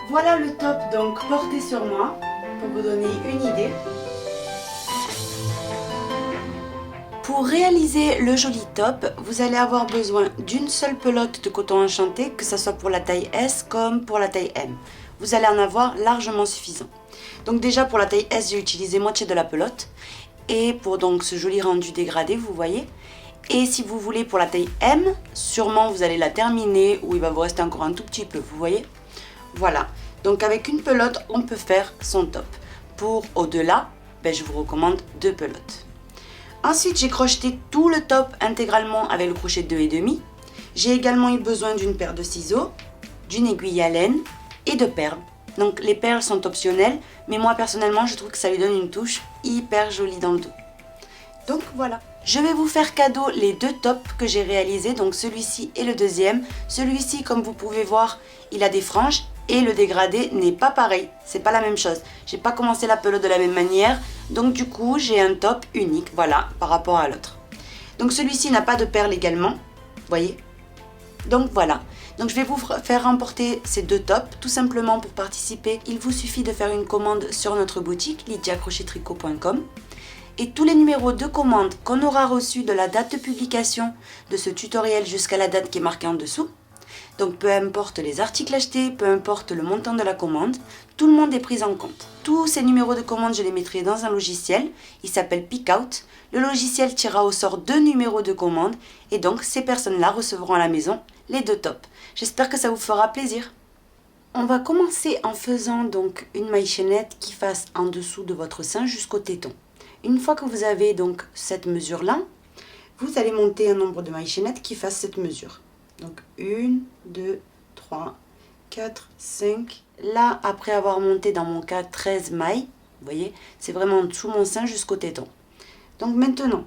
Voilà le top donc porté sur moi pour vous donner une idée. Pour réaliser le joli top, vous allez avoir besoin d'une seule pelote de coton enchanté, que ce soit pour la taille S comme pour la taille M. Vous allez en avoir largement suffisant. Donc déjà pour la taille S, j'ai utilisé moitié de la pelote. Et pour donc ce joli rendu dégradé, vous voyez. Et si vous voulez pour la taille M, sûrement vous allez la terminer ou il va vous rester encore un tout petit peu, vous voyez. Voilà, donc avec une pelote, on peut faire son top. Pour au-delà, je vous recommande 2 pelotes. Ensuite, j'ai crocheté tout le top intégralement avec le crochet de 2,5. J'ai également eu besoin d'une paire de ciseaux, d'une aiguille à laine et de perles. Donc les perles sont optionnelles, mais moi personnellement, je trouve que ça lui donne une touche hyper jolie dans le dos. Donc voilà. Je vais vous faire cadeau les 2 tops que j'ai réalisés, donc celui-ci et le deuxième. Celui-ci, comme vous pouvez voir, il a des franges et le dégradé n'est pas pareil, c'est pas la même chose. J'ai pas commencé la pelote de la même manière, donc du coup j'ai un top unique, voilà, par rapport à l'autre. Donc celui-ci n'a pas de perles également, vous voyez. Donc voilà, donc je vais vous faire remporter ces 2 tops, tout simplement pour participer. Il vous suffit de faire une commande sur notre boutique, lydiacrochettricot.com. Et tous les numéros de commande qu'on aura reçus de la date de publication de ce tutoriel jusqu'à la date qui est marquée en dessous, donc peu importe les articles achetés, peu importe le montant de la commande, tout le monde est pris en compte. Tous ces numéros de commande, je les mettrai dans un logiciel, il s'appelle Pickout. Le logiciel tirera au sort 2 numéros de commande et donc ces personnes-là recevront à la maison les 2 tops. J'espère que ça vous fera plaisir. On va commencer en faisant donc une maille chaînette qui fasse en dessous de votre sein jusqu'au téton. Une fois que vous avez donc cette mesure-là, vous allez monter un nombre de mailles chaînettes qui fasse cette mesure. Donc 1, 2, 3, 4, 5. Là, après avoir monté dans mon cas 13 mailles, vous voyez, c'est vraiment sous mon sein jusqu'au téton. Donc maintenant,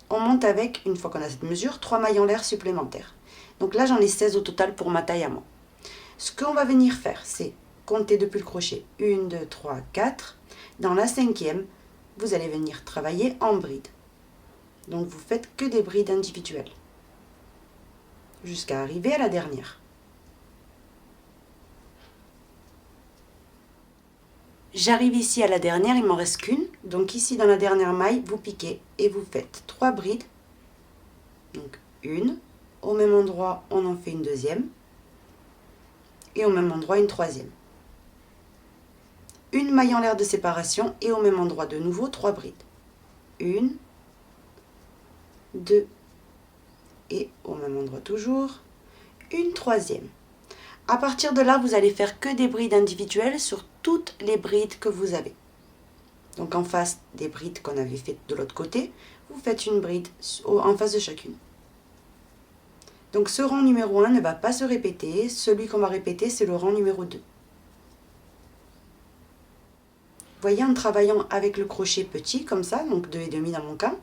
on monte avec, une fois qu'on a cette mesure, 3 mailles en l'air supplémentaires. Donc là, j'en ai 16 au total pour ma taille à moi. Ce qu'on va venir faire, c'est compter depuis le crochet 1, 2, 3, 4. Dans la 5e, vous allez venir travailler en bride. Donc vous faites que des brides individuelles jusqu'à arriver à la dernière. J'arrive ici à la dernière, il m'en reste qu'une. Donc ici dans la dernière maille, vous piquez et vous faites 3 brides. Donc une, au même endroit on en fait une deuxième et au même endroit une troisième. Une maille en l'air de séparation et au même endroit de nouveau 3 brides. 1, 2 et au même endroit toujours une troisième. À partir de là, vous allez faire que des brides individuelles sur toutes les brides que vous avez. Donc en face des brides qu'on avait faites de l'autre côté, vous faites une bride en face de chacune. Donc ce rang numéro 1 ne va pas se répéter, celui qu'on va répéter c'est le rang numéro 2. Vous voyez, en travaillant avec le crochet petit comme ça, donc 2,5 dans mon cas,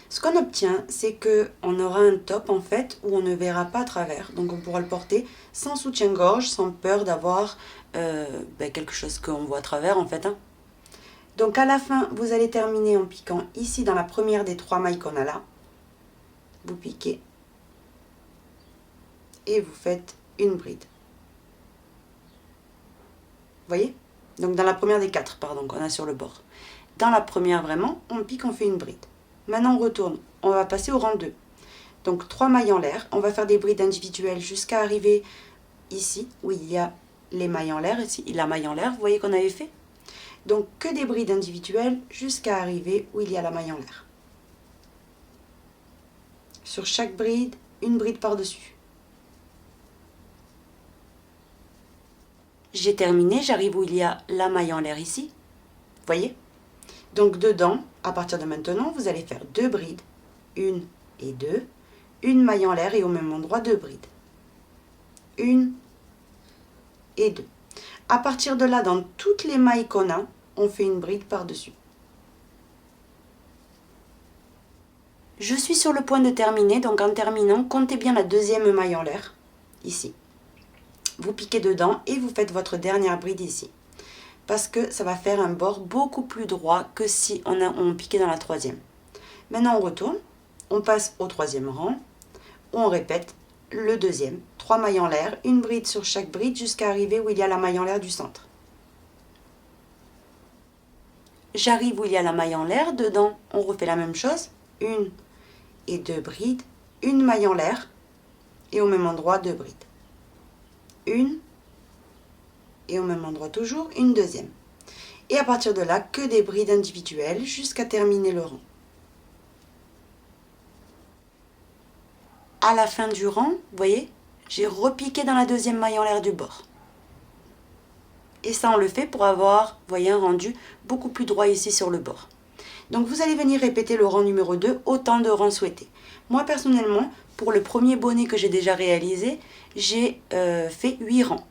ce qu'on obtient, c'est qu'on aura un top en fait où on ne verra pas à travers. Donc on pourra le porter sans soutien-gorge, sans peur d'avoir quelque chose qu'on voit à travers en fait. Donc à la fin, vous allez terminer en piquant ici dans la première des 3 mailles qu'on a là. Vous piquez et vous faites une bride. Vous voyez? Donc dans la première des 4, pardon, qu'on a sur le bord. Dans la première vraiment, on pique, on fait une bride. Maintenant on retourne, on va passer au rang 2. Donc 3 mailles en l'air, on va faire des brides individuelles jusqu'à arriver ici où il y a les mailles en l'air, ici la maille en l'air, vous voyez qu'on avait fait. Donc que des brides individuelles jusqu'à arriver où il y a la maille en l'air. Sur chaque bride, une bride par-dessus. J'ai terminé, j'arrive où il y a la maille en l'air ici, vous voyez. Donc dedans, à partir de maintenant, vous allez faire 2 brides, 1 et 2, une maille en l'air et au même endroit 2 brides, 1 et 2. À partir de là, dans toutes les mailles qu'on a, on fait une bride par-dessus. Je suis sur le point de terminer, donc en terminant, comptez bien la 2e maille en l'air, ici. Vous piquez dedans et vous faites votre dernière bride ici. Parce que ça va faire un bord beaucoup plus droit que si on piquait dans la 3e. Maintenant on retourne, on passe au 3e rang, on répète le 2e, 3 mailles en l'air, une bride sur chaque bride jusqu'à arriver où il y a la maille en l'air du centre. J'arrive où il y a la maille en l'air, dedans on refait la même chose, 1 et 2 brides, une maille en l'air et au même endroit 2 brides. Une et au même endroit toujours une deuxième. Et à partir de là, que des brides individuelles jusqu'à terminer le rang. À la fin du rang, vous voyez, j'ai repiqué dans la deuxième maille en l'air du bord. Et ça, on le fait pour avoir, vous voyez, un rendu beaucoup plus droit ici sur le bord. Donc, vous allez venir répéter le rang numéro 2 autant de rangs souhaités. Moi, personnellement, pour le premier bonnet que j'ai déjà réalisé, j'ai fait 8 rangs.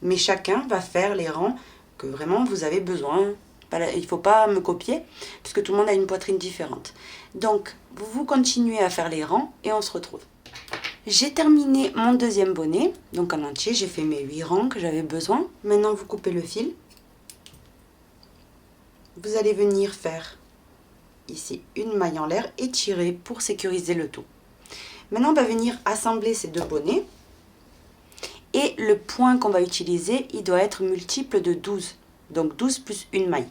Mais chacun va faire les rangs que vraiment vous avez besoin. Il ne faut pas me copier, puisque tout le monde a une poitrine différente. Donc, vous continuez à faire les rangs et on se retrouve. J'ai terminé mon deuxième bonnet, donc en entier, j'ai fait mes 8 rangs que j'avais besoin. Maintenant, vous coupez le fil. Vous allez venir faire ici une maille en l'air et tirer pour sécuriser le tout. Maintenant, on va venir assembler ces deux bonnets. Et le point qu'on va utiliser, il doit être multiple de 12. Donc 12 plus une maille.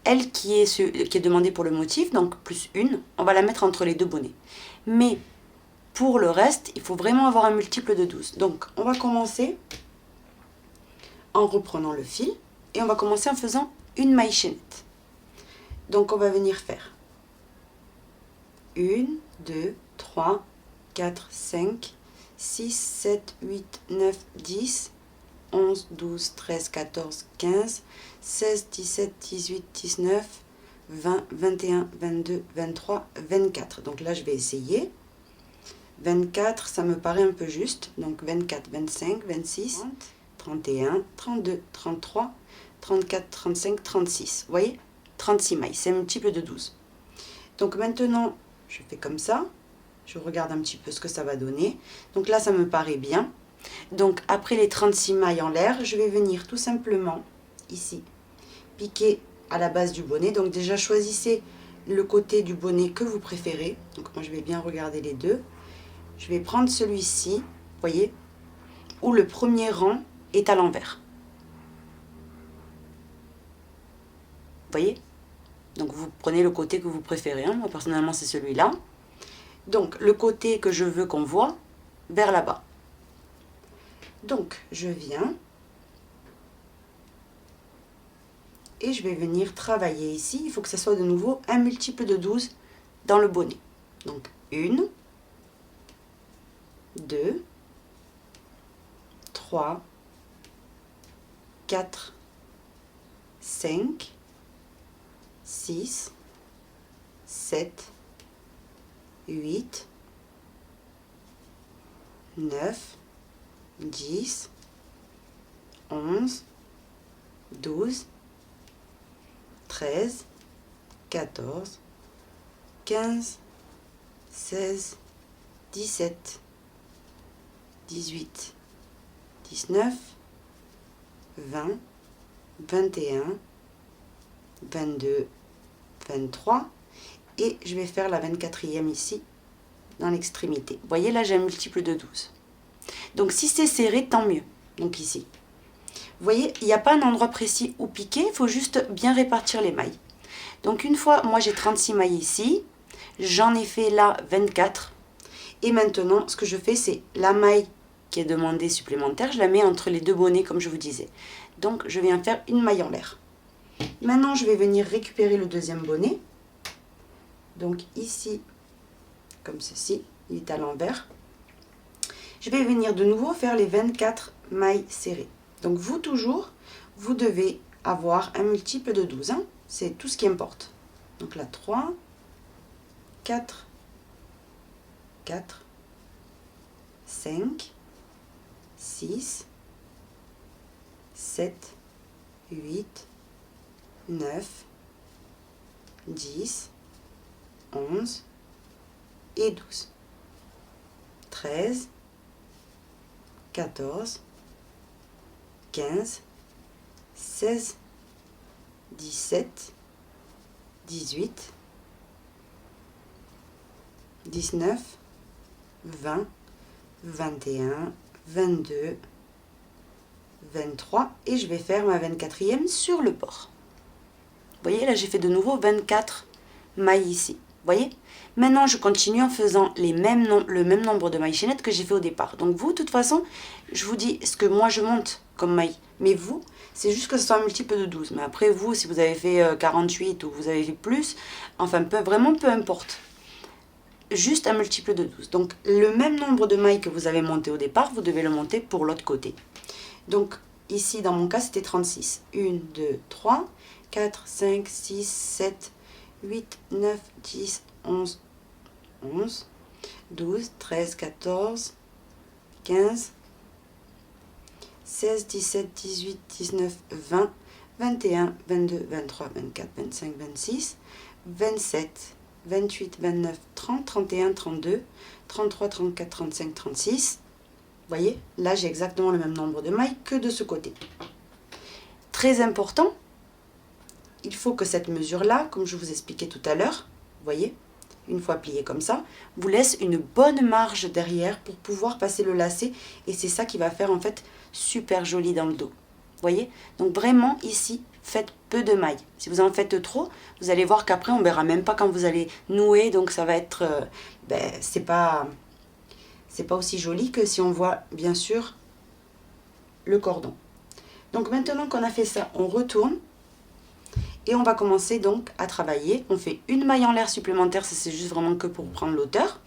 Elle qui est demandée pour le motif, donc plus une, on va la mettre entre les deux bonnets. Mais pour le reste, il faut vraiment avoir un multiple de 12. Donc, on va commencer en reprenant le fil et on va commencer en faisant une maille chaînette. Donc, on va venir faire 1, 2, 3, 4, 5, 6, 7, 8, 9, 10, 11, 12, 13, 14, 15, 16, 17, 18, 19, 20, 21, 22, 23, 24. Donc là, je vais essayer. 24, ça me paraît un peu juste. Donc 24, 25, 26, 31, 32, 33, 34, 35, 36. Vous voyez? 36 mailles, c'est un multiple de 12. Donc maintenant, je fais comme ça. Je regarde un petit peu ce que ça va donner. Donc là, ça me paraît bien. Donc après les 36 mailles en l'air, je vais venir tout simplement, ici, piquer à la base du bonnet. Donc déjà, choisissez le côté du bonnet que vous préférez. Donc moi, je vais bien regarder les deux. Je vais prendre celui-ci, vous voyez, où le premier rang est à l'envers. Vous voyez? Donc vous prenez le côté que vous préférez. Moi personnellement c'est celui-là. Donc le côté que je veux qu'on voit vers là-bas. Donc je viens et je vais venir travailler ici. Il faut que ça soit de nouveau un multiple de 12 dans le bonnet. Donc 1, 2, 3, 4, 5, 6, 7, 8, 9, 10, 11, 12, 13, 14, 15, 16, 17, 18, 19, 20, 21, 22, 23 et je vais faire la 24e ici dans l'extrémité. Vous voyez là j'ai un multiple de 12. Donc si c'est serré, tant mieux. Donc ici. Vous voyez, il n'y a pas un endroit précis où piquer, il faut juste bien répartir les mailles. Donc une fois, moi j'ai 36 mailles ici, j'en ai fait là 24. Et maintenant, ce que je fais, c'est la maille qui est demandée supplémentaire, je la mets entre les deux bonnets comme je vous disais. Donc je viens faire une maille en l'air. Maintenant, je vais venir récupérer le deuxième bonnet. Donc ici, comme ceci, il est à l'envers. Je vais venir de nouveau faire les 24 mailles serrées. Donc vous, toujours, vous devez avoir un multiple de 12. Hein. C'est tout ce qui importe. Donc là, 3, 4, 4, 5, 6, 7, 8, 9, 10, 11 et 12, 13, 14, 15, 16, 17, 18, 19, 20, 21, 22, 23 et je vais faire ma 24e sur le bord. Vous voyez, là j'ai fait de nouveau 24 mailles ici. Vous voyez? Maintenant, je continue en faisant le même nombre de mailles chaînettes que j'ai fait au départ. Donc vous, de toute façon, je vous dis ce que moi je monte comme maille. Mais vous, c'est juste que ce soit un multiple de 12. Mais après, vous, si vous avez fait 48 ou vous avez fait plus, enfin, vraiment peu importe. Juste un multiple de 12. Donc, le même nombre de mailles que vous avez monté au départ, vous devez le monter pour l'autre côté. Donc, ici, dans mon cas, c'était 36. 1, 2, 3, 4, 5, 6, 7, 8, 9, 10, 11, 11, 12, 13, 14, 15, 16, 17, 18, 19, 20, 21, 22, 23, 24, 25, 26, 27, 28, 29, 30, 31, 32, 33, 34, 35, 36. Vous voyez, là j'ai exactement le même nombre de mailles que de ce côté. Très important, il faut que cette mesure-là, comme je vous expliquais tout à l'heure, vous voyez, une fois pliée comme ça, vous laisse une bonne marge derrière pour pouvoir passer le lacet. Et c'est ça qui va faire en fait super joli dans le dos. Vous voyez? Donc vraiment ici, faites peu de mailles. Si vous en faites trop, vous allez voir qu'après on verra même pas quand vous allez nouer. Donc ça va être, c'est pas aussi joli que si on voit bien sûr le cordon. Donc maintenant qu'on a fait ça, on retourne. Et on va commencer donc à travailler. On fait une maille en l'air supplémentaire, ça c'est juste vraiment que pour prendre l'hauteur.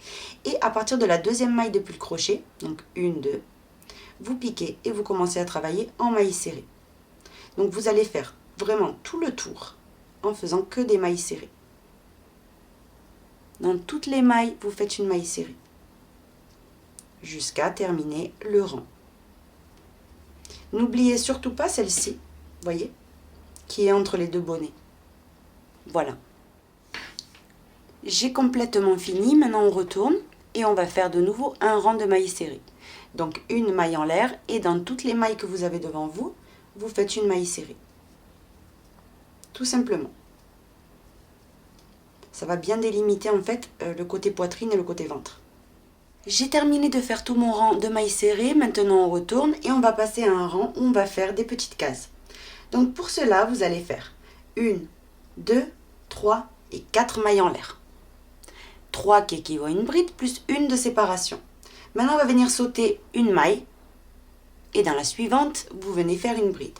Et à partir de la deuxième maille depuis le crochet, donc 1, 2, vous piquez et vous commencez à travailler en maille serrée. Donc vous allez faire vraiment tout le tour en faisant que des mailles serrées. Dans toutes les mailles, vous faites une maille serrée jusqu'à terminer le rang. N'oubliez surtout pas celle-ci, vous voyez, qui est entre les deux bonnets. Voilà. J'ai complètement fini, maintenant on retourne et on va faire de nouveau un rang de mailles serrées. Donc une maille en l'air et dans toutes les mailles que vous avez devant vous, vous faites une maille serrée. Tout simplement. Ça va bien délimiter en fait le côté poitrine et le côté ventre. J'ai terminé de faire tout mon rang de mailles serrées, maintenant on retourne et on va passer à un rang où on va faire des petites cases. Donc pour cela, vous allez faire 1, 2, 3 et 4 mailles en l'air. 3 qui équivaut à une bride plus une de séparation. Maintenant, on va venir sauter une maille et dans la suivante, vous venez faire une bride.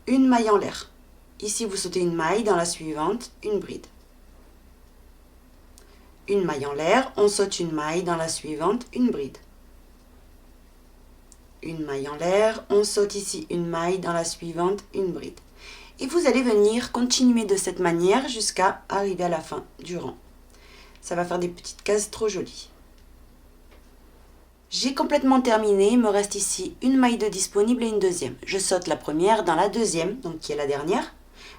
Une maille en l'air. Ici, vous sautez une maille, dans la suivante, une bride. Une maille en l'air, on saute une maille, dans la suivante, une bride. Une maille en l'air, on saute ici une maille, dans la suivante, une bride. Et vous allez venir continuer de cette manière jusqu'à arriver à la fin du rang. Ça va faire des petites cases trop jolies. J'ai complètement terminé, il me reste ici une maille de disponible et une deuxième. Je saute la première dans la deuxième, donc qui est la dernière.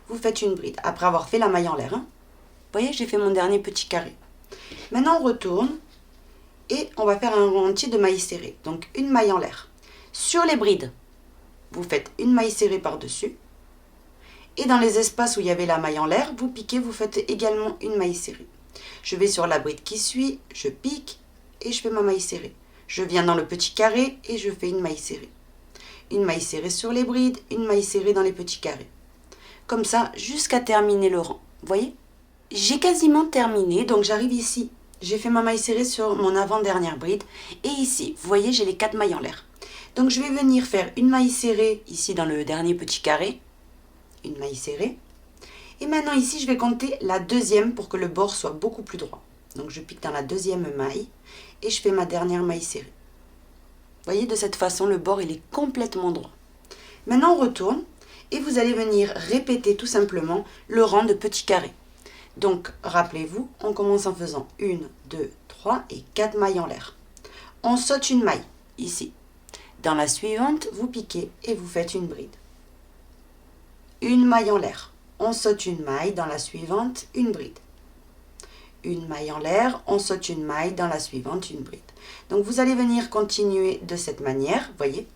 Vous faites une bride, après avoir fait la maille en l'air. Vous voyez, j'ai fait mon dernier petit carré. Maintenant, on retourne et on va faire un rang entier de mailles serrées. Donc, une maille en l'air. Sur les brides, vous faites une maille serrée par-dessus. Et dans les espaces où il y avait la maille en l'air, vous piquez, vous faites également une maille serrée. Je vais sur la bride qui suit, je pique et je fais ma maille serrée. Je viens dans le petit carré et je fais une maille serrée. Une maille serrée sur les brides, une maille serrée dans les petits carrés. Comme ça, jusqu'à terminer le rang. Vous voyez? J'ai quasiment terminé, donc j'arrive ici. J'ai fait ma maille serrée sur mon avant-dernière bride. Et ici, vous voyez, j'ai les 4 mailles en l'air. Donc je vais venir faire une maille serrée ici dans le dernier petit carré. Une maille serrée. Et maintenant ici, je vais compter la deuxième pour que le bord soit beaucoup plus droit. Donc je pique dans la deuxième maille et je fais ma dernière maille serrée. Vous voyez, de cette façon, le bord il est complètement droit. Maintenant, on retourne et vous allez venir répéter tout simplement le rang de petits carrés. Donc, rappelez-vous, on commence en faisant 1, 2, 3 et 4 mailles en l'air. On saute une maille, ici. Dans la suivante, vous piquez et vous faites une bride. Une maille en l'air. On saute une maille, dans la suivante, une bride. Une maille en l'air, on saute une maille, dans la suivante, une bride. Donc, vous allez venir continuer de cette manière, voyez,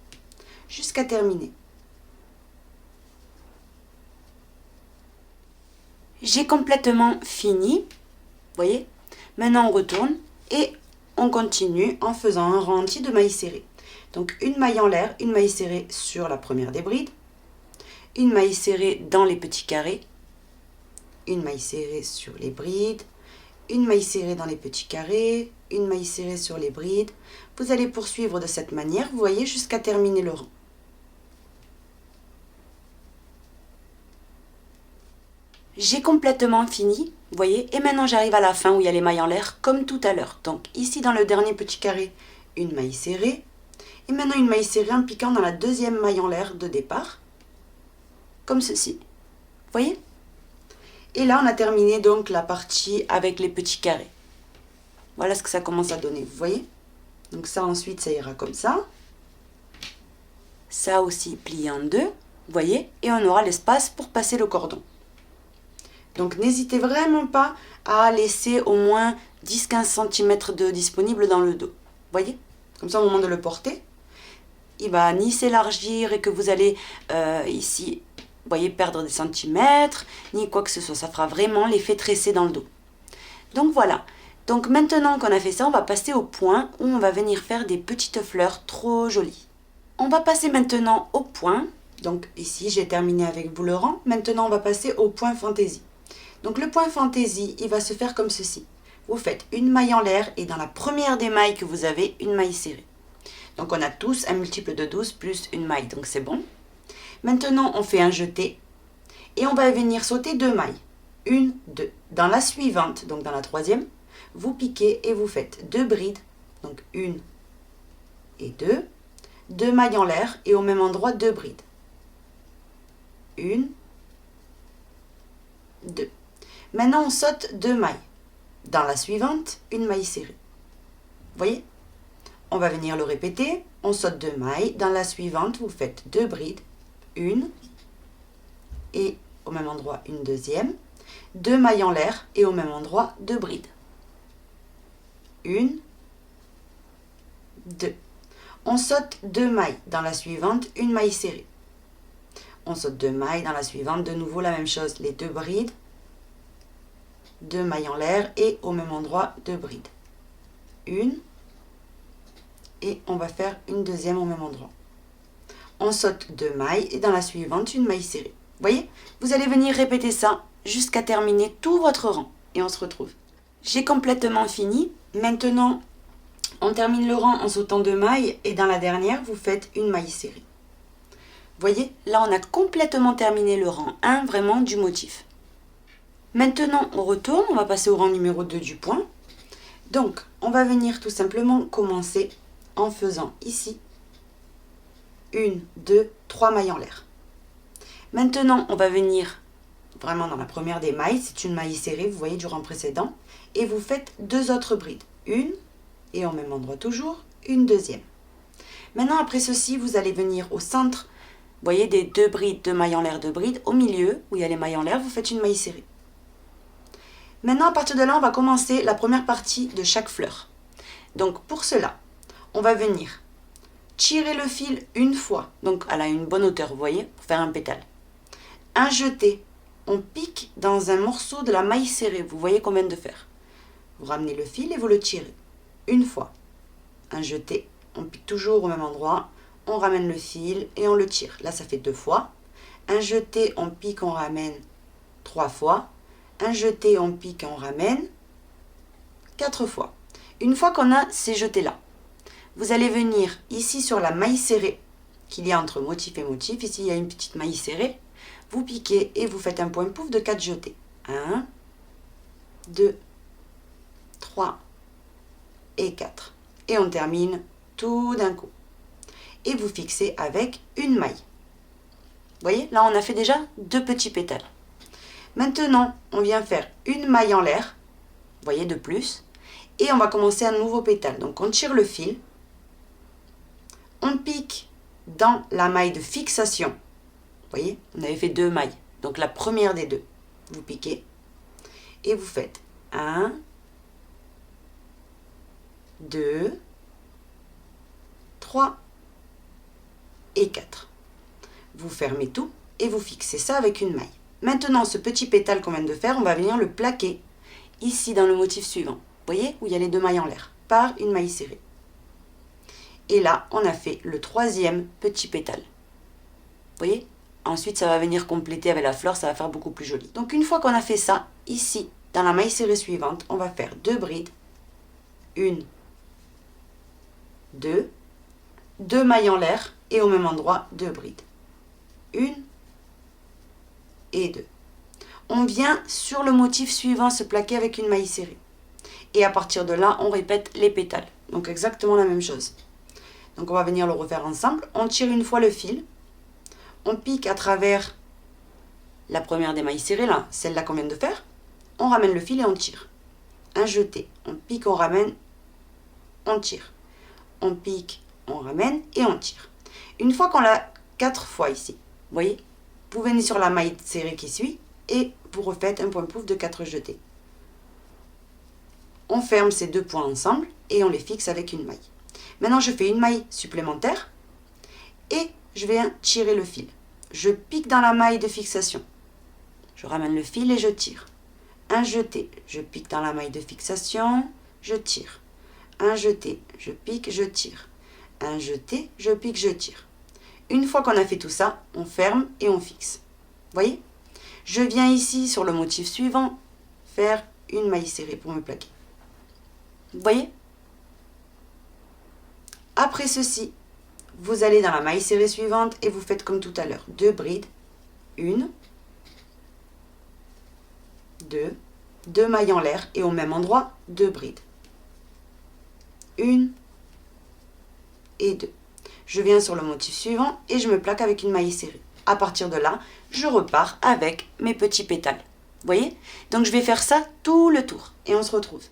jusqu'à terminer. J'ai complètement fini, vous voyez. Maintenant, on retourne et on continue en faisant un rang entier de mailles serrées. Donc une maille en l'air, une maille serrée sur la première des brides, une maille serrée dans les petits carrés, une maille serrée sur les brides, une maille serrée dans les petits carrés, une maille serrée sur les brides. Vous allez poursuivre de cette manière, vous voyez, jusqu'à terminer le rang. J'ai complètement fini, vous voyez, et maintenant j'arrive à la fin où il y a les mailles en l'air comme tout à l'heure. Donc ici dans le dernier petit carré, une maille serrée, et maintenant une maille serrée en piquant dans la deuxième maille en l'air de départ, comme ceci, vous voyez? Et là on a terminé donc la partie avec les petits carrés. Voilà ce que ça commence à donner, vous voyez? Donc ça ensuite ça ira comme ça. Ça aussi plié en deux, vous voyez? Et on aura l'espace pour passer le cordon. Donc n'hésitez vraiment pas à laisser au moins 10-15 cm de disponible dans le dos. Vous voyez? Comme ça au moment de le porter, il va ni s'élargir et que vous allez ici, vous voyez, perdre des centimètres, ni quoi que ce soit. Ça fera vraiment l'effet tressé dans le dos. Donc voilà. Donc maintenant qu'on a fait ça, on va passer au point où on va venir faire des petites fleurs trop jolies. On va passer maintenant au point. Donc ici j'ai terminé avec vous le rang. Maintenant on va passer au point fantaisie. Donc le point fantaisie, il va se faire comme ceci. Vous faites une maille en l'air et dans la première des mailles que vous avez, une maille serrée. Donc on a tous un multiple de 12 plus une maille, donc c'est bon. Maintenant on fait un jeté et on va venir sauter deux mailles. Une, deux. Dans la suivante, donc dans la troisième, vous piquez et vous faites deux brides. Donc une et deux. Deux mailles en l'air et au même endroit deux brides. Une, deux. Maintenant, on saute deux mailles. Dans la suivante, une maille serrée. Vous voyez? On va venir le répéter. On saute deux mailles. Dans la suivante, vous faites deux brides. Une et au même endroit, une deuxième. Deux mailles en l'air et au même endroit, deux brides. Une, deux. On saute deux mailles. Dans la suivante, une maille serrée. On saute deux mailles. Dans la suivante, de nouveau la même chose. Les deux brides. Deux mailles en l'air et au même endroit deux brides. Une et on va faire une deuxième au même endroit. On saute deux mailles et dans la suivante une maille serrée. Vous voyez? Vous allez venir répéter ça jusqu'à terminer tout votre rang et on se retrouve. J'ai complètement fini. Maintenant, on termine le rang en sautant deux mailles et dans la dernière, vous faites une maille serrée. Vous voyez? Là, on a complètement terminé le rang 1 vraiment du motif. Maintenant, on retourne, on va passer au rang numéro 2 du point. Donc, on va venir tout simplement commencer en faisant ici 1, 2, 3 mailles en l'air. Maintenant, on va venir vraiment dans la première des mailles, c'est une maille serrée, vous voyez, du rang précédent, et vous faites deux autres brides. Une, et au même endroit toujours, une deuxième. Maintenant, après ceci, vous allez venir au centre, vous voyez, des deux brides, deux mailles en l'air, deux brides. Au milieu, où il y a les mailles en l'air, vous faites une maille serrée. Maintenant, à partir de là, on va commencer la première partie de chaque fleur. Donc, pour cela, on va venir tirer le fil une fois. Donc, elle a une bonne hauteur, vous voyez, pour faire un pétale. Un jeté, on pique dans un morceau de la maille serrée. Vous voyez qu'on vient de faire. Vous ramenez le fil et vous le tirez. Une fois. Un jeté, on pique toujours au même endroit. On ramène le fil et on le tire. Là, ça fait deux fois. Un jeté, on pique, on ramène trois fois. Un jeté, on pique, on ramène 4 fois. Une fois qu'on a ces jetés-là, vous allez venir ici sur la maille serrée qu'il y a entre motif et motif. Ici, il y a une petite maille serrée. Vous piquez et vous faites un point pouf de 4 jetés. 1, 2, 3 et 4. Et on termine tout d'un coup. Et vous fixez avec une maille. Vous voyez, là, on a fait déjà 2 petits pétales. Maintenant, on vient faire une maille en l'air, vous voyez, de plus, et on va commencer un nouveau pétale. Donc, on tire le fil, on pique dans la maille de fixation. Vous voyez, on avait fait 2 mailles. Donc, la première des deux, vous piquez, et vous faites 1, 2, 3 et 4. Vous fermez tout et vous fixez ça avec une maille. Maintenant, ce petit pétale qu'on vient de faire, on va venir le plaquer ici dans le motif suivant. Vous voyez, où il y a les 2 mailles en l'air. par une maille serrée. Et là, on a fait le troisième petit pétale. Vous voyez? Ensuite, ça va venir compléter avec la fleur, ça va faire beaucoup plus joli. Donc, une fois qu'on a fait ça, ici, dans la maille serrée suivante, on va faire 2 brides. 1, 2, 2 mailles en l'air et au même endroit, 2 brides. 1 et 2. On vient sur le motif suivant se plaquer avec une maille serrée. Et à partir de là, on répète les pétales. Donc, exactement la même chose. Donc, on va venir le refaire ensemble. On tire une fois le fil. On pique à travers la première des mailles serrées, là, celle-là qu'on vient de faire. On ramène le fil et on tire. Un jeté. On pique, on ramène, on tire. On pique, on ramène et on tire. Une fois qu'on l'a 4 fois ici, vous voyez, vous venez sur la maille serrée qui suit et vous refaites un point pouf de 4 jetés. On ferme ces 2 points ensemble et on les fixe avec une maille. Maintenant, je fais une maille supplémentaire et je viens tirer le fil. Je pique dans la maille de fixation. Je ramène le fil et je tire. Un jeté, je pique dans la maille de fixation, je tire. Un jeté, je pique, je tire. Un jeté, je pique, je tire. Une fois qu'on a fait tout ça, on ferme et on fixe. Vous voyez? Je viens ici sur le motif suivant faire une maille serrée pour me plaquer. Vous voyez? Après ceci, vous allez dans la maille serrée suivante et vous faites comme tout à l'heure. 2 brides. 1, 2, 2 mailles en l'air et au même endroit, 2 brides. 1 et 2. Je viens sur le motif suivant et je me plaque avec une maille serrée. À partir de là, je repars avec mes petits pétales. Vous voyez? Donc je vais faire ça tout le tour et on se retrouve.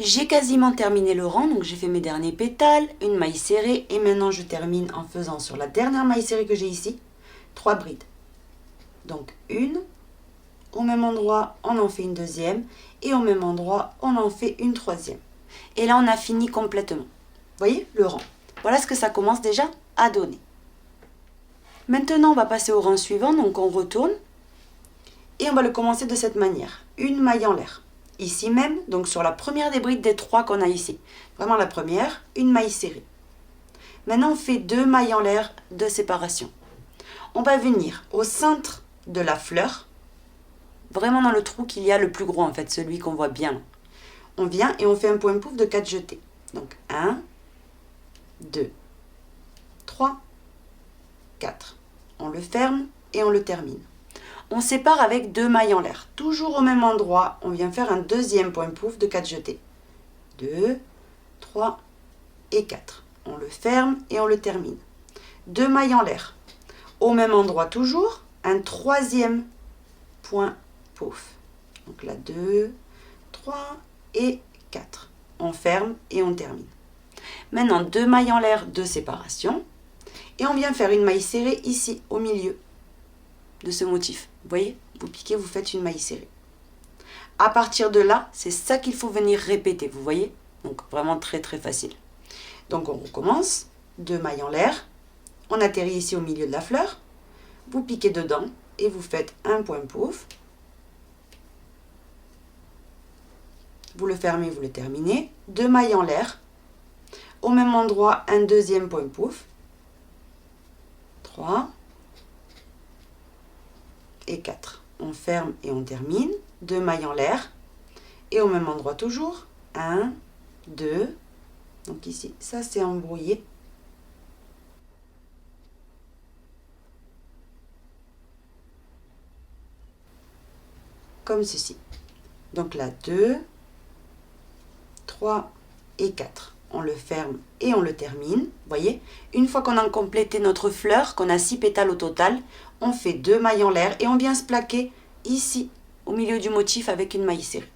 J'ai quasiment terminé le rang, donc j'ai fait mes derniers pétales, une maille serrée et maintenant je termine en faisant sur la dernière maille serrée que j'ai ici, 3 brides. Donc une, au même endroit on en fait une deuxième et au même endroit on en fait une troisième. Et là on a fini complètement. Vous voyez le rang? Voilà ce que ça commence déjà à donner. Maintenant on va passer au rang suivant, donc on retourne et on va le commencer de cette manière. Une maille en l'air. Ici même, donc sur la première des brides des 3 qu'on a ici. Vraiment la première, une maille serrée. Maintenant, on fait 2 mailles en l'air de séparation. On va venir au centre de la fleur, vraiment dans le trou qu'il y a le plus gros en fait, celui qu'on voit bien. On vient et on fait un point pouf de 4 jetés. Donc 1, 2, 3, 4. On le ferme et on le termine. On sépare avec 2 mailles en l'air. Toujours au même endroit, on vient faire un deuxième point pouf de 4 jetés. 2, 3 et 4. On le ferme et on le termine. 2 mailles en l'air. Au même endroit toujours, un troisième point pouf. Donc là, 2, 3 et 4. On ferme et on termine. Maintenant, 2 mailles en l'air de séparation. Et on vient faire une maille serrée ici, au milieu de ce motif. Vous voyez, vous piquez, vous faites une maille serrée. À partir de là, c'est ça qu'il faut venir répéter, vous voyez? Donc vraiment très très facile. Donc on recommence, 2 mailles en l'air, on atterrit ici au milieu de la fleur, vous piquez dedans et vous faites un point pouf. Vous le fermez, vous le terminez, 2 mailles en l'air, au même endroit un deuxième point pouf, 3 et 4. On ferme et on termine. 2 mailles en l'air. Et au même endroit toujours. 1, 2. Donc ici, ça c'est embrouillé. Comme ceci. Donc là, 2, 3 et 4. On le ferme et on le termine. Vous voyez, une fois qu'on a complété notre fleur, qu'on a 6 pétales au total, on fait 2 mailles en l'air et on vient se plaquer ici, au milieu du motif avec une maille serrée.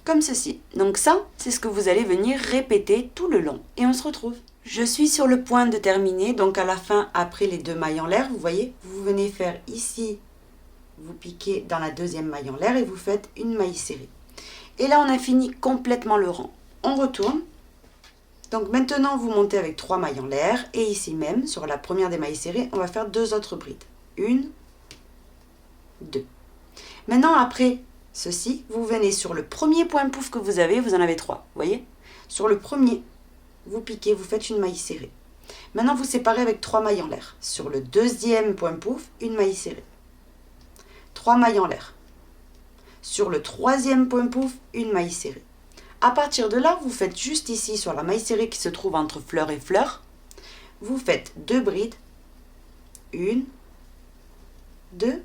Comme ceci. Donc ça, c'est ce que vous allez venir répéter tout le long. Et on se retrouve. Je suis sur le point de terminer, donc à la fin, après les 2 mailles en l'air, vous voyez, vous venez faire ici, vous piquez dans la deuxième maille en l'air et vous faites une maille serrée. Et là, on a fini complètement le rang. On retourne. Donc maintenant, vous montez avec 3 mailles en l'air. Et ici même, sur la première des mailles serrées, on va faire 2 autres brides. 1, 2. Maintenant, après ceci, vous venez sur le premier point pouf que vous en avez 3, vous voyez? Sur le premier, vous piquez, vous faites une maille serrée. Maintenant, vous séparez avec 3 mailles en l'air. Sur le deuxième point pouf, une maille serrée. 3 mailles en l'air. Sur le troisième point pouf, une maille serrée. À partir de là, vous faites juste ici, sur la maille serrée qui se trouve entre fleur et fleur, vous faites 2 brides, 1, 2,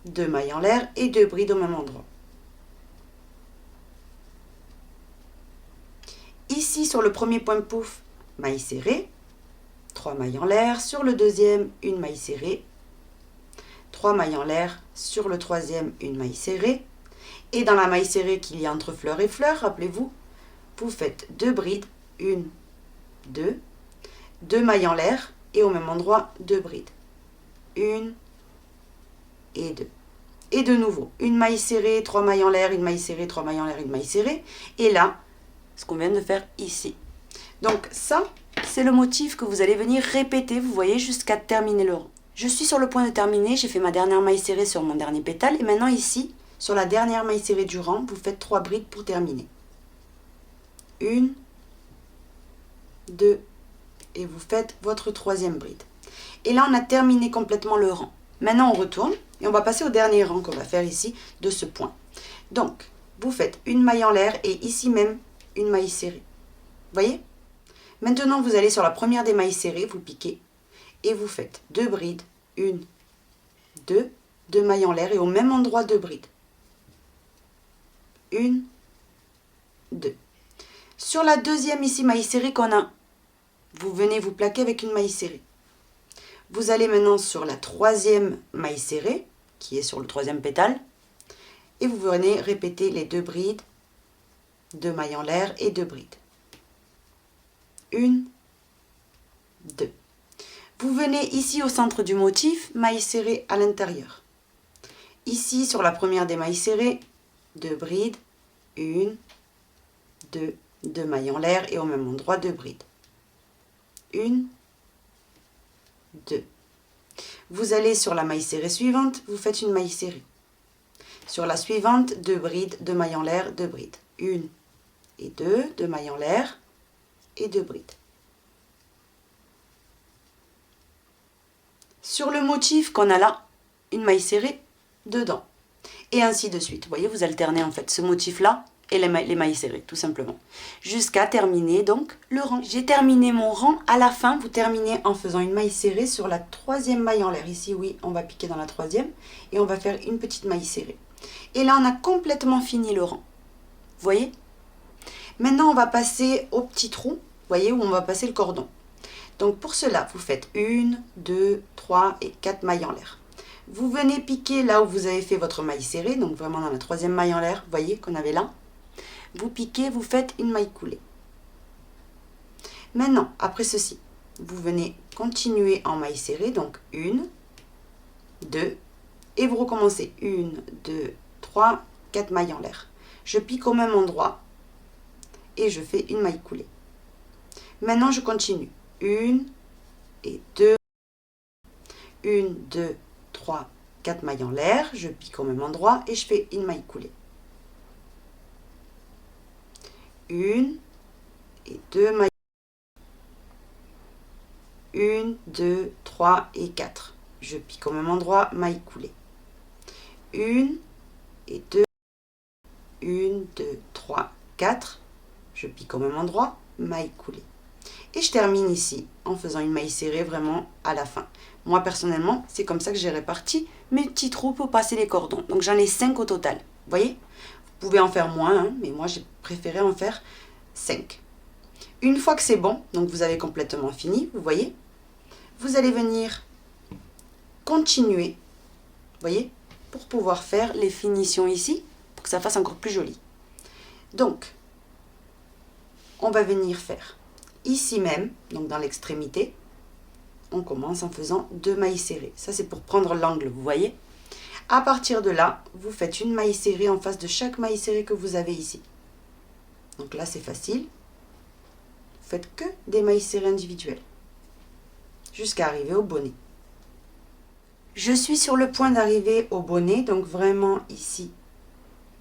2 mailles en l'air et 2 brides au même endroit. Ici, sur le premier point pouf, maille serrée, 3 mailles en l'air, sur le deuxième, une maille serrée, 3 mailles en l'air, sur le troisième, une maille serrée, et dans la maille serrée qu'il y a entre fleur et fleur, rappelez-vous, vous faites 2 brides, 1, 2, 2 mailles en l'air, et au même endroit, 2 brides, 1 et 2. Et de nouveau, une maille serrée, 3 mailles en l'air, une maille serrée, 3 mailles en l'air, une maille serrée, et là, ce qu'on vient de faire ici. Donc ça, c'est le motif que vous allez venir répéter, vous voyez, jusqu'à terminer le rang. Je suis sur le point de terminer, j'ai fait ma dernière maille serrée sur mon dernier pétale, et maintenant ici, sur la dernière maille serrée du rang, vous faites 3 brides pour terminer. 1, 2, et vous faites votre troisième bride. Et là, on a terminé complètement le rang. Maintenant, on retourne, et on va passer au dernier rang qu'on va faire ici, de ce point. Donc, vous faites une maille en l'air, et ici même, une maille serrée. Vous voyez? Maintenant, vous allez sur la première des mailles serrées, vous piquez et vous faites 2 brides, 1, 2, 2 mailles en l'air et au même endroit 2 brides. 1, 2. Sur la deuxième ici maille serrée qu'on a, vous venez vous plaquer avec une maille serrée. Vous allez maintenant sur la troisième maille serrée, qui est sur le troisième pétale, et vous venez répéter les 2 brides, 2 mailles en l'air et 2 brides. 1, 2. Vous venez ici au centre du motif, maille serrée à l'intérieur. Ici, sur la première des mailles serrées, 2 brides, 1, 2, 2 mailles en l'air et au même endroit 2 brides. 1, 2. Vous allez sur la maille serrée suivante, vous faites une maille serrée. Sur la suivante, 2 brides, 2 mailles en l'air, 2 brides. 1 et 2, 2 mailles en l'air et 2 brides. Sur le motif qu'on a là, une maille serrée dedans. Et ainsi de suite. Vous voyez, vous alternez en fait ce motif-là et les mailles serrées, tout simplement. Jusqu'à terminer donc le rang. J'ai terminé mon rang. À la fin, vous terminez en faisant une maille serrée sur la troisième maille en l'air. Ici, oui, on va piquer dans la troisième et on va faire une petite maille serrée. Et là, on a complètement fini le rang. Vous voyez? Maintenant, on va passer au petit trou, vous voyez, où on va passer le cordon. Donc, pour cela, vous faites 1, 2, 3 et 4 mailles en l'air. Vous venez piquer là où vous avez fait votre maille serrée, donc vraiment dans la troisième maille en l'air, vous voyez, qu'on avait là. Vous piquez, vous faites une maille coulée. Maintenant, après ceci, vous venez continuer en maille serrée, donc 1, 2, et vous recommencez 1, 2, 3, 4 mailles en l'air. Je pique au même endroit et je fais une maille coulée. Maintenant, je continue. 1 et 2, 1, 2, 3, 4 mailles en l'air, je pique au même endroit et je fais une maille coulée. 1 et 2 mailles. 1, 2, 3 et 4. Je pique au même endroit, maille coulée. 1 et 2, 1, 2, 3, 4. Je pique au même endroit, maille coulée. Et je termine ici en faisant une maille serrée vraiment à la fin. Moi personnellement, c'est comme ça que j'ai réparti mes petits trous pour passer les cordons. Donc j'en ai 5 au total. Vous voyez? Vous pouvez en faire moins, hein, mais moi j'ai préféré en faire 5. Une fois que c'est bon, donc vous avez complètement fini, vous voyez, vous allez venir continuer, vous voyez, pour pouvoir faire les finitions ici, pour que ça fasse encore plus joli. Donc, on va venir faire ici même, donc dans l'extrémité, on commence en faisant 2 mailles serrées. Ça, c'est pour prendre l'angle, vous voyez. À partir de là, vous faites une maille serrée en face de chaque maille serrée que vous avez ici. Donc là, c'est facile. Vous faites que des mailles serrées individuelles, jusqu'à arriver au bonnet. Je suis sur le point d'arriver au bonnet, donc vraiment ici,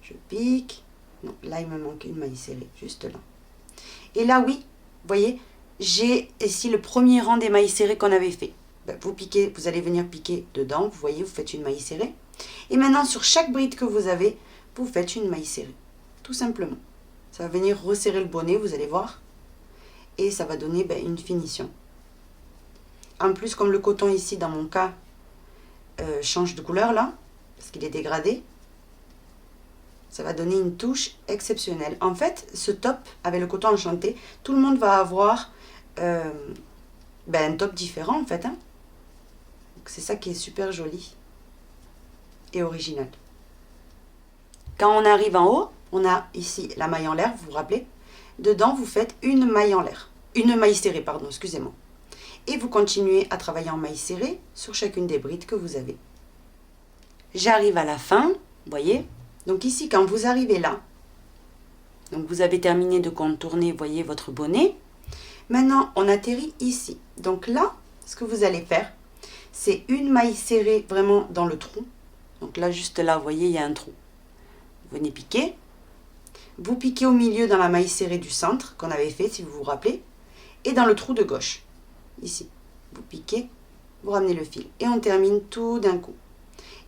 je pique. Non, là il me manque une maille serrée, juste là. Et là oui, vous voyez, j'ai ici le premier rang des mailles serrées qu'on avait fait. Ben, vous piquez, vous allez venir piquer dedans, vous voyez, vous faites une maille serrée. Et maintenant sur chaque bride que vous avez, vous faites une maille serrée, tout simplement. Ça va venir resserrer le bonnet, vous allez voir. Et ça va donner une finition. En plus, comme le coton ici, dans mon cas, change de couleur là, parce qu'il est dégradé, ça va donner une touche exceptionnelle. En fait, ce top, avec le coton enchanté, tout le monde va avoir un top différent en fait. Hein. C'est ça qui est super joli et original. Quand on arrive en haut, on a ici la maille en l'air, vous vous rappelez. Dedans, vous faites une maille en l'air. Une maille serrée, pardon, excusez-moi. Et vous continuez à travailler en maille serrée sur chacune des brides que vous avez. J'arrive à la fin, vous voyez. Donc ici, quand vous arrivez là, donc vous avez terminé de contourner, vous voyez, votre bonnet. Maintenant, on atterrit ici. Donc là, ce que vous allez faire, c'est une maille serrée vraiment dans le trou. Donc là, juste là, vous voyez, il y a un trou. Vous venez piquer. Vous piquez au milieu dans la maille serrée du centre qu'on avait fait, si vous vous rappelez. Et dans le trou de gauche, ici. Vous piquez, vous ramenez le fil. Et on termine tout d'un coup.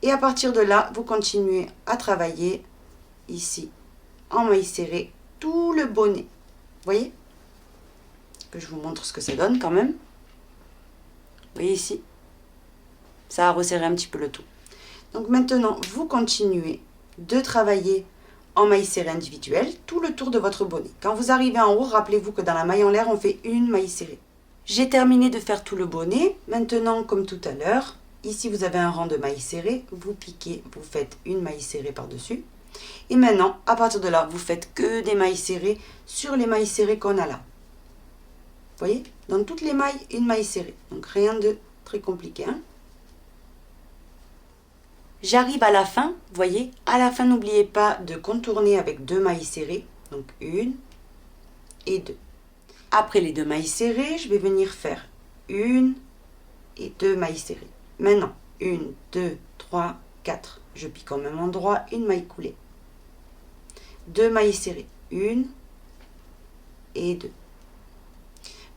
Et à partir de là, vous continuez à travailler ici, en maille serrée, tout le bonnet. Vous voyez? Que je vous montre ce que ça donne quand même. Vous voyez ici? Ça a resserré un petit peu le tout. Donc maintenant, vous continuez de travailler en maille serrée individuelle tout le tour de votre bonnet. Quand vous arrivez en haut, rappelez-vous que dans la maille en l'air, on fait une maille serrée. J'ai terminé de faire tout le bonnet. Maintenant, comme tout à l'heure, ici vous avez un rang de mailles serrées. Vous piquez, vous faites une maille serrée par-dessus. Et maintenant, à partir de là, vous faites que des mailles serrées sur les mailles serrées qu'on a là. Vous voyez? Dans toutes les mailles, une maille serrée. Donc rien de très compliqué. Hein? J'arrive à la fin, vous voyez, à la fin, n'oubliez pas de contourner avec 2 mailles serrées, donc 1 et 2. Après les 2 mailles serrées, je vais venir faire 1 et 2 mailles serrées. Maintenant, 1, 2, 3, 4. Je pique au même endroit, une maille coulée. 2 mailles serrées, 1 et 2.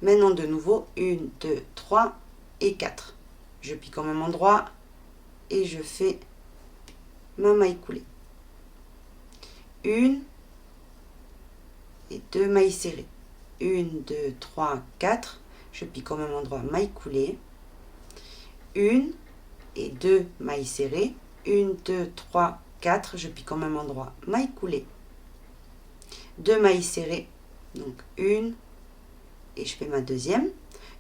Maintenant, de nouveau, 1, 2, 3 et 4. Je pique au même endroit et je fais ma maille coulée. 1 et 2 mailles serrées. 1, 2, 3, 4. Je pique au même endroit, maille coulée. 1 et 2 mailles serrées. 1, 2, 3, 4. Je pique au même endroit, maille coulée. 2 mailles serrées. Donc 1 et je fais ma deuxième.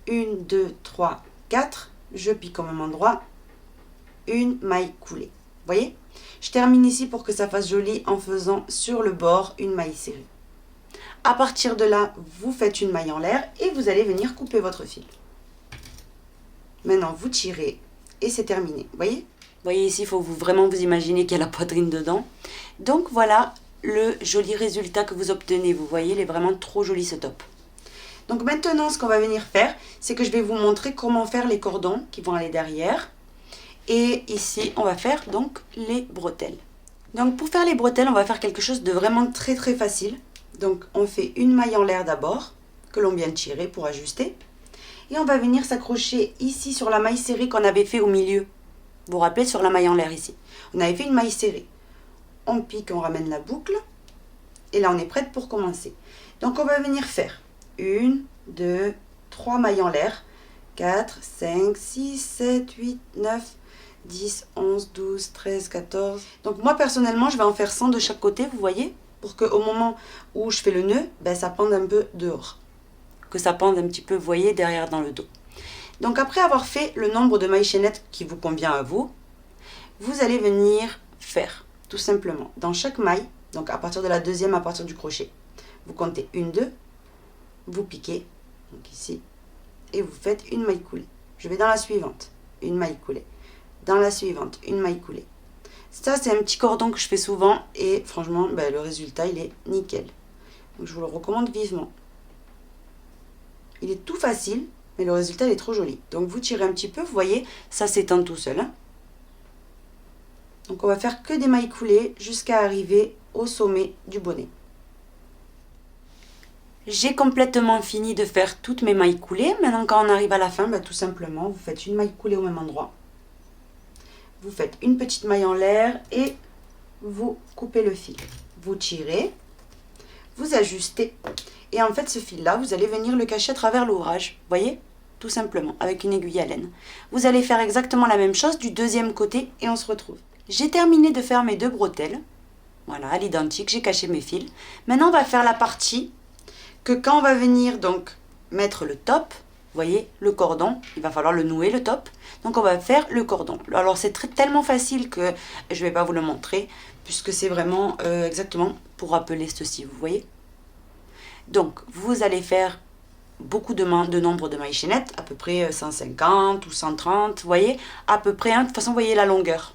1, 2, 3, 4. Je pique au même endroit, une maille coulée. Vous voyez? Je termine ici pour que ça fasse joli en faisant sur le bord une maille serrée. À partir de là, vous faites une maille en l'air et vous allez venir couper votre fil. Maintenant, vous tirez et c'est terminé. Vous voyez? Vous voyez ici, il faut vraiment vous imaginer qu'il y a la poitrine dedans. Donc voilà le joli résultat que vous obtenez. Vous voyez, il est vraiment trop joli ce top. Donc maintenant, ce qu'on va venir faire, c'est que je vais vous montrer comment faire les cordons qui vont aller derrière. Et ici, on va faire donc les bretelles. Donc pour faire les bretelles, on va faire quelque chose de vraiment très très facile. Donc on fait une maille en l'air d'abord, que l'on vient tirer pour ajuster. Et on va venir s'accrocher ici sur la maille serrée qu'on avait fait au milieu. Vous vous rappelez, sur la maille en l'air ici. On avait fait une maille serrée. On pique, on ramène la boucle. Et là, on est prête pour commencer. Donc on va venir faire 1, 2, 3 mailles en l'air. 4, 5, 6, 7, 8, 9, 10, 11, 12, 13, 14. Donc moi personnellement, je vais en faire 100 de chaque côté, vous voyez, pour qu'au moment où je fais le nœud, ça pende un peu dehors. Que ça pende un petit peu, vous voyez, derrière dans le dos. Donc après avoir fait le nombre de mailles chaînettes qui vous convient à vous, vous allez venir faire, tout simplement, dans chaque maille, donc à partir de la deuxième, à partir du crochet, vous comptez 1, 2, vous piquez, donc ici, et vous faites une maille coulée. Je vais dans la suivante, une maille coulée. Dans la suivante, une maille coulée. Ça, c'est un petit cordon que je fais souvent et franchement, le résultat, il est nickel. Donc, je vous le recommande vivement. Il est tout facile, mais le résultat, il est trop joli. Donc, vous tirez un petit peu, vous voyez, ça s'étend tout seul. Hein. Donc, on va faire que des mailles coulées jusqu'à arriver au sommet du bonnet. J'ai complètement fini de faire toutes mes mailles coulées. Maintenant, quand on arrive à la fin, tout simplement, vous faites une maille coulée au même endroit. Vous faites une petite maille en l'air et vous coupez le fil. Vous tirez, vous ajustez. Et en fait, ce fil-là, vous allez venir le cacher à travers l'ouvrage. Vous voyez? Tout simplement, avec une aiguille à laine. Vous allez faire exactement la même chose du deuxième côté et on se retrouve. J'ai terminé de faire mes 2 bretelles. Voilà, à l'identique, j'ai caché mes fils. Maintenant, on va faire la partie que quand on va venir donc mettre le top, vous voyez, le cordon, il va falloir le nouer, le top. Donc, on va faire le cordon. Alors, c'est tellement facile que je ne vais pas vous le montrer, puisque c'est vraiment exactement pour rappeler ceci, vous voyez. Donc, vous allez faire beaucoup de nombre de mailles chaînettes, à peu près 150 ou 130, vous voyez, à peu près, de toute façon, vous voyez la longueur.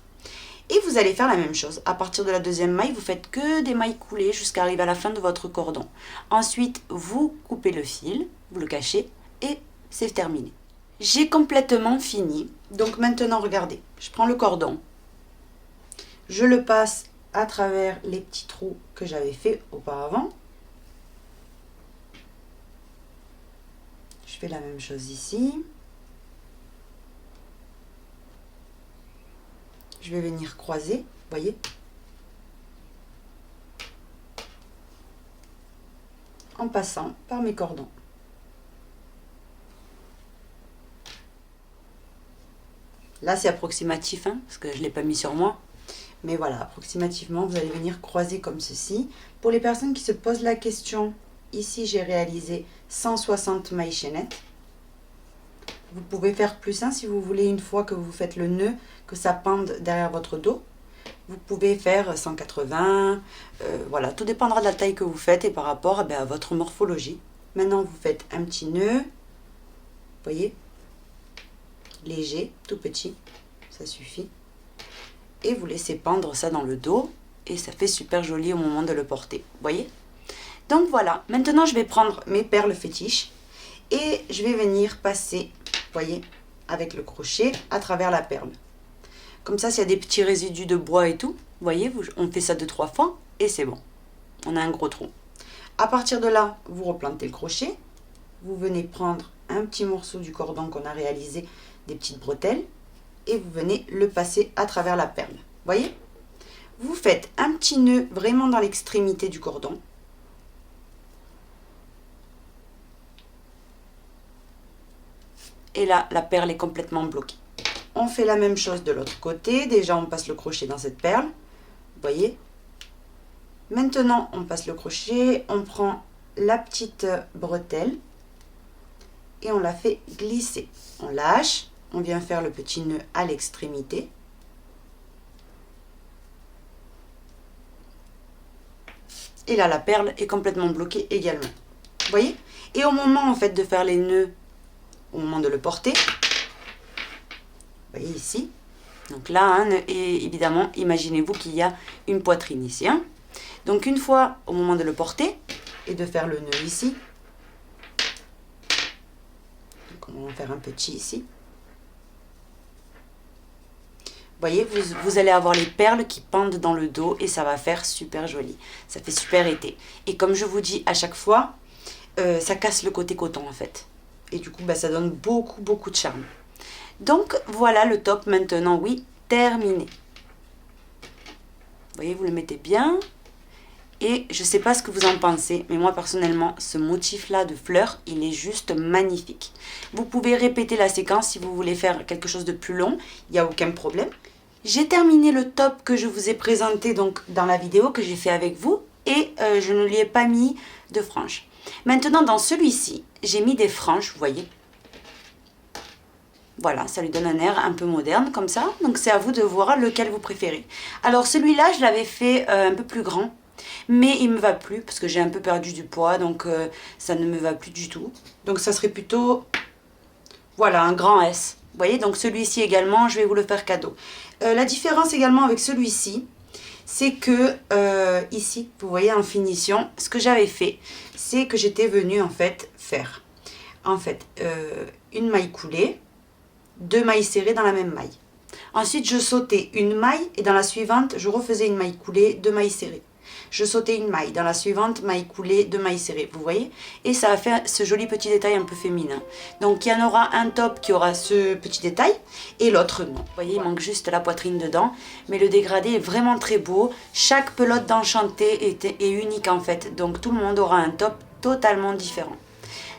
Et vous allez faire la même chose. À partir de la deuxième maille, vous faites que des mailles coulées jusqu'à arriver à la fin de votre cordon. Ensuite, vous coupez le fil, vous le cachez et c'est terminé. J'ai complètement fini. Donc maintenant, regardez, je prends le cordon, je le passe à travers les petits trous que j'avais fait auparavant. Je fais la même chose ici. Je vais venir croiser, vous voyez, en passant par mes cordons. Là, c'est approximatif, hein, parce que je ne l'ai pas mis sur moi. Mais voilà, approximativement, vous allez venir croiser comme ceci. Pour les personnes qui se posent la question, ici, j'ai réalisé 160 mailles chaînettes. Vous pouvez faire plus, hein, si vous voulez, une fois que vous faites le nœud, que ça pende derrière votre dos. Vous pouvez faire 180, voilà, tout dépendra de la taille que vous faites et par rapport à votre morphologie. Maintenant, vous faites un petit nœud, vous voyez, léger, tout petit, ça suffit. Et vous laissez pendre ça dans le dos et ça fait super joli au moment de le porter, vous voyez. Donc voilà, maintenant je vais prendre mes perles fétiches et je vais venir passer, vous voyez, avec le crochet à travers la perle. Comme ça, s'il y a des petits résidus de bois et tout, vous voyez, on fait ça 2-3 fois et c'est bon. On a un gros trou. À partir de là, vous replantez le crochet. Vous venez prendre un petit morceau du cordon qu'on a réalisé, des petites bretelles, et vous venez le passer à travers la perle. Vous voyez? Vous faites un petit nœud vraiment dans l'extrémité du cordon. Et là, la perle est complètement bloquée. On fait la même chose de l'autre côté. Déjà, on passe le crochet dans cette perle. Vous voyez? Maintenant, on passe le crochet. On prend la petite bretelle et on la fait glisser. On lâche. On vient faire le petit nœud à l'extrémité. Et là, la perle est complètement bloquée également. Vous voyez? Et au moment, en fait, de faire les nœuds, au moment de le porter, vous voyez ici, donc là, hein, et évidemment, imaginez-vous qu'il y a une poitrine ici. Hein. Donc une fois, au moment de le porter, et de faire le nœud ici, donc on va en faire un petit ici. Vous voyez, vous allez avoir les perles qui pendent dans le dos et ça va faire super joli. Ça fait super été. Et comme je vous dis à chaque fois, ça casse le côté coton en fait. Et du coup, ça donne beaucoup de charme. Donc voilà le top maintenant, oui, terminé. Vous voyez, vous le mettez bien. Et je ne sais pas ce que vous en pensez, mais moi personnellement, ce motif-là de fleurs, il est juste magnifique. Vous pouvez répéter la séquence si vous voulez faire quelque chose de plus long, il n'y a aucun problème. J'ai terminé le top que je vous ai présenté donc dans la vidéo que j'ai fait avec vous et je ne lui ai pas mis de franges. Maintenant, dans celui-ci, j'ai mis des franges, vous voyez. Voilà, ça lui donne un air un peu moderne comme ça, donc c'est à vous de voir lequel vous préférez. Alors celui-là, je l'avais fait un peu plus grand. Mais il me va plus parce que j'ai un peu perdu du poids, donc ça ne me va plus du tout. Donc ça serait plutôt, voilà, un grand S. Vous voyez, donc celui-ci également, je vais vous le faire cadeau. La différence également avec celui-ci, c'est que ici, vous voyez en finition, ce que j'avais fait, c'est que j'étais venue en fait faire, une maille coulée, 2 mailles serrées dans la même maille. Ensuite, je sautais une maille et dans la suivante, je refaisais une maille coulée, 2 mailles serrées. je sautais une maille, dans la suivante maille coulée, 2 mailles serrées, vous voyez, et ça a fait ce joli petit détail un peu féminin. Donc il y en aura un top qui aura ce petit détail et l'autre non. Vous voyez, il manque juste la poitrine dedans, mais le dégradé est vraiment très beau. Chaque pelote d'Enchanté est unique en fait, donc tout le monde aura un top totalement différent.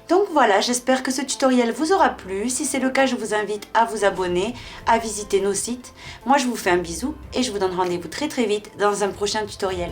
Donc voilà, j'espère que ce tutoriel vous aura plu. Si c'est le cas, je vous invite à vous abonner, à visiter nos sites. Moi, je vous fais un bisou et je vous donne rendez-vous très vite dans un prochain tutoriel.